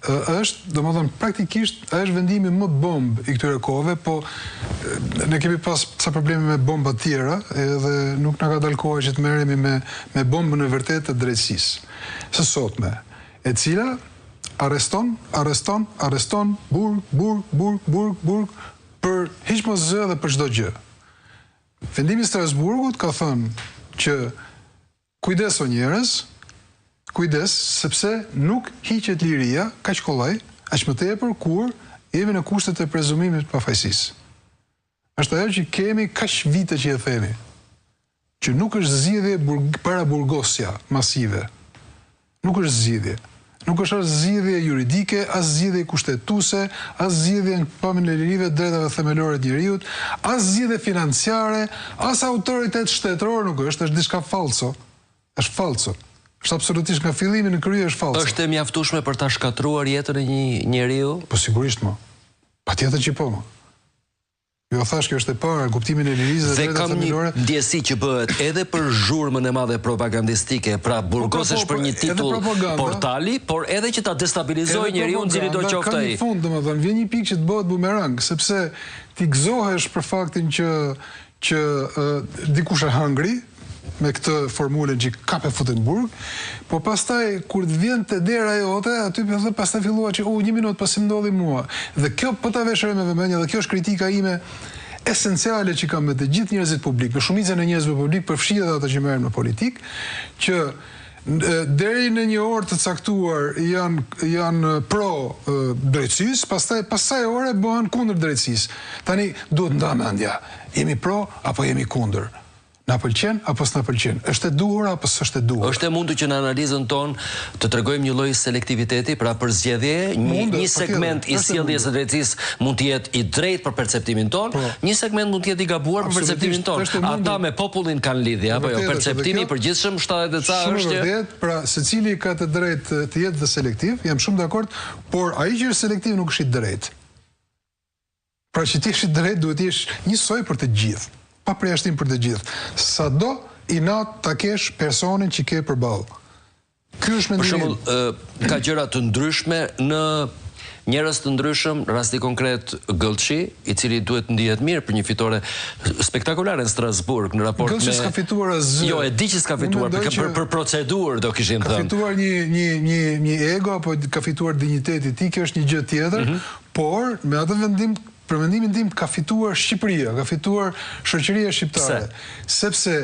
është, domethënë praktikisht është vendimi më bomb i këtyre kohëve, po ne kemi pas ca probleme me bomba të tjera, edhe nuk na ka dalë koha që të merremi me bombën e vërtetë të drejtësisë. Së sotme, e cila arreston, burg, për hiç mos zë dhe për çdo gjë. Vendimi i Strasburgut ka thënë që kujdes o njerëz, kujdes, sepse nuk hiqet liria, kaq kollaj, aq më tepër kur jemi në kushtet e prezumimit të pafajësisë. Është ajo që kemi kaq vite që e themi, që nuk është zgjidhje paraburgosja masive. Nuk është zgjidhje. Nuk është as zgjidhje juridike, as zgjidhje kushtetuese, as zgjidhje në pamjen e lirive të drejtave themelore të njerëzit, as zgjidhje financiare, as autoritet shtetëror nuk është diçka falso. Është falso. Është absolutisht nga fillimi në krye është falso. Është e mjaftueshme për ta shkatruar jetën e një njeriu? Po sigurisht mo. Patjetër që po mo. Jo thash kjo është e para, kuptimin e lirisë dhe drejtave themelore. Dhe kam një ndjesi që bëhet edhe për zhurmën e madhe propagandistike, pra burgosesh për një titull portali, por edhe që ta destabilizojë njeriu cili do qoftë ai. Në fund, domethënë, vjen një pikë që të bëhet bumerang, sepse ti gëzohesh për faktin që dikush e hëngri me këtë formulën që kape futen burg, po pastaj kur të vjen te dera jote, aty pastaj fillua që një minutë pas ndodhi mua. Dhe kjo po ta veshëroj me vëmendje dhe kjo është kritika ime esenciale që kam me të gjithë njerëzit publik, me shumicën e njerëzve publik, përfshirë edhe ata që merren në politikë, që deri në një orë të caktuar janë pro drejtësisë, pastaj ore bëhen kundër drejtësisë. Tani duhet nda mendja, jemi pro apo jemi kundër? Na pëlqen apo s'na pëlqen? Është e duhur apo s'është e duhur? Është e mundur që në analizën tonë të tregojmë një lloj selektiviteti, pra për zgjedhje, një segment i sjelljes së drejtësisë mund të jetë i drejtë për perceptimin tonë, një segment mund të jetë i gabuar për perceptimin tonë. Ata me popullin kanë lidhje apo jo? Perceptimi i përgjithshëm 70 ca është. Shumë vërtet, pra secili ka të drejtë të jetë dhe selektiv, jam shumë dakord, por ai që është selektiv nuk është i drejtë. Pra që ti je i drejtë duhet të jesh njësoj për të gjithë. Pa përjashtim për të gjithë. Sado i nat ta kesh personin që ke përballë. Ky është mendimi. Për shembull, ka gjëra të ndryshme në njerëz të ndryshëm, rasti konkret Gëllçi, i cili duhet ndihet mirë për një fitore spektakolare në Strasburg në raport me Gëllçi s'ka fituar asgjë. Jo, e di që s'ka fituar, për procedurë do kishim thënë. Ka fituar një ego apo ka fituar dinjiteti i tij, kjo është një gjë tjetër, por me atë vendim për mendimin tim ka fituar Shqipëria, ka fituar shoqëria shqiptare. Sepse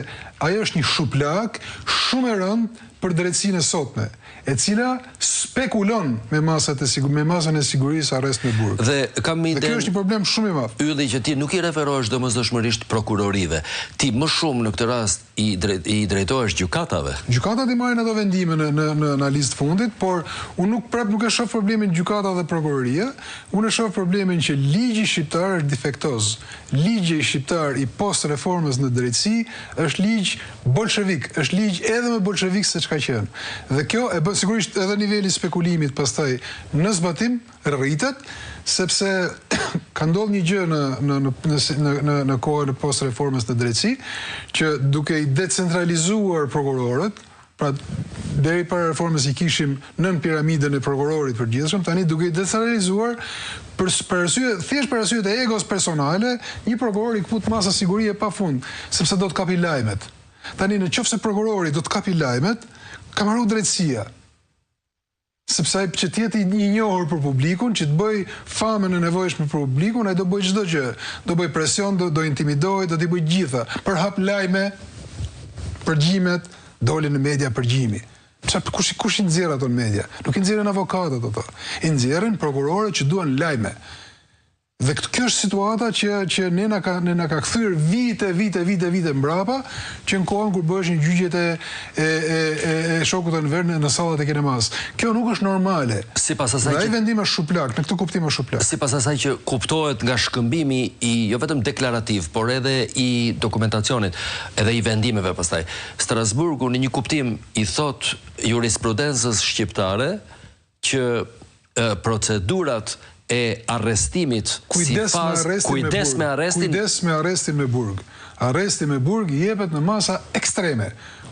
ajo është një shuplak shumë e rëndë për drejtësinë e sotme, e cila spekulon me masën e sigurisë arrest me burg. Dhe kjo është një problem shumë i madh. Ylli që ti nuk i referohesh domosdoshmërisht prokurorive. Ti më shumë në këtë rast i drejtohesh gjykatave. Gjykatat i marrin ato vendime në analizë të fundit, por unë nuk e shoh problemin gjykata dhe prokuroria, unë e shoh problemin që ligji shqiptar është defektoz. Ligji shqiptar i post-reformës në drejtësi është ligj bolshevik, është ligj edhe më bolshevik se çka qenë. Dhe kjo e bën sigurisht edhe niveli spekulimit pastaj në zbatim rritet, sepse ka ndodhur një gjë në kohën e post-reformës në drejtësi, që duke i decentralizuar prokurorët, pra deri para reformës i kishim nën piramidën e prokurorit përgjithshëm, tani duke i decentralizuar thjesht për arsye të egos personale, një prokuror i kput masa sigurie pafund, sepse do të kapi lajmet. Tani nëse prokurori do të kapi lajmet, ka marrë drejtësia. Sepse ai që të jetë i njohur për publikun, që të bëj famën e nevojshme për publikun, ai do bëj çdo gjë. Do bëj presion, do intimidoj, do t'i bëj gjitha. Për hap lajme, përgjimet, dolin në media përgjimi. Kush i nxjerr ato në media? Nuk i nxjerrin avokatët ato. I nxjerrin prokurorët që duan lajme. Dhe kjo është situata që ne na ka kthyer vite mbrapa, që në kohën kur bëhesh një gjyqjet e shokut të Enver në sallat e kinemas. Kjo nuk është normale. Sipas asaj që ai vendim është shuplak, në këtë kuptim është shuplak. Sipas asaj që kuptohet nga shkëmbimi i jo vetëm deklarativ, por edhe i dokumentacionit, edhe i vendimeve pastaj. Strasburgu në një kuptim i thot jurisprudencës shqiptare që procedurat e arrestimit kujdes me arrestin me burg. Arresti me burg jepet në masa ekstreme,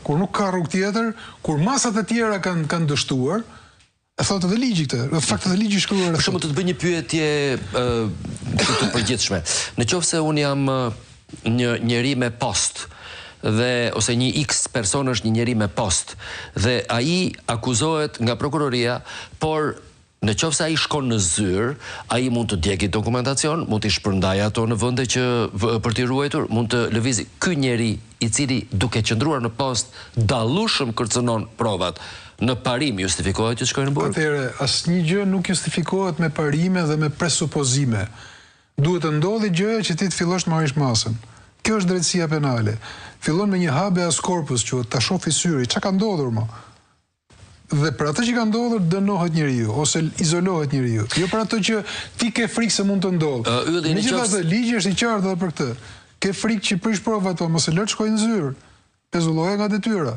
kur nuk ka rrugë tjetër, kur masat e tjera kanë dështuar, E thotë edhe ligji këtë, në fakt edhe ligji shkruar. Për shembull, të bëj një pyetje të përgjithshme. Në qoftë se un jam një njeri me post dhe ose një X person është një njeri me post dhe ai akuzohet nga prokuroria, por në qoftë se ai shkon në zyrë, ai mund të djegë dokumentacion, mund të shpërndajë ato në vende që për t'i ruajtur, mund të lëvizë. Ky njeri i cili duke qëndruar në post dallueshëm kërcënon provat, në parim justifikohet që shkojnë në burg? Atëherë, asnjë gjë nuk justifikohet me parime dhe me presupozime. Duhet të ndodhi gjëja që ti të fillosh të marrësh masën. Kjo është drejtësia penale. Fillon me një habeas corpus, që ta shohë syri, çka ka ndodhur më. Dhe për atë që ka ndodhur dënohet njeriu ose izolohet njeriu. Jo për atë që ti ke frikë se mund të ndodhë. Megjithatë, ligji është i qartë edhe për këtë. Ke frikë që prish provat ato, mos e lë të shkojnë në zyrë. Pezulloje nga detyra.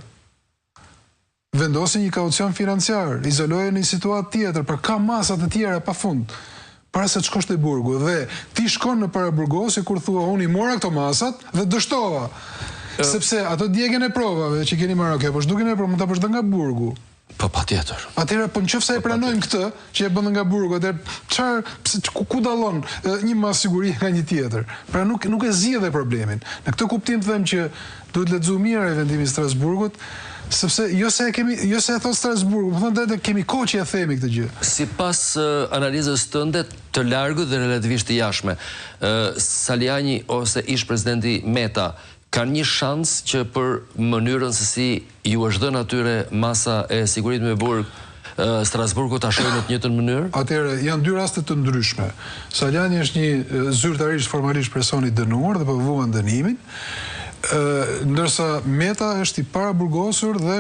Vendosi një kaucion financiar, izoloje në një situatë tjetër, për ka masa të tjera pafund. Para se të shkosh te burgu dhe ti shkon në paraburgosi kur thua unë i mora këto masat dhe dështova. Sepse ato djegjen e provave që keni marrë, po zhdukjen e provave mund ta bësh nga burgu. Po patjetër. Atëherë po nëse e pranojmë këtë që e bën nga burgu, atëherë ku dallon një masë siguri nga një tjetër? Pra nuk e zgjidh problemin. Në këtë kuptim them që duhet lexuar mirë vendimin e Strasburgut, sepse jo se e thot Strasburgu, po thonë kemi kohë që e themi këtë gjë. Sipas analizës tënde të largët dhe relativisht të jashtme, Saliani ose ish presidenti Meta kanë një shans që për mënyrën se si ju është dhënë atyre masa e sigurimit me burg, Strasburgu ta shohë në të njëjtën mënyrë? Atëherë janë dy raste të ndryshme. Saliani është një zyrtarisht formalisht person i dënuar dhe po vuan dënimin, ndërsa Meta është i paraburgosur dhe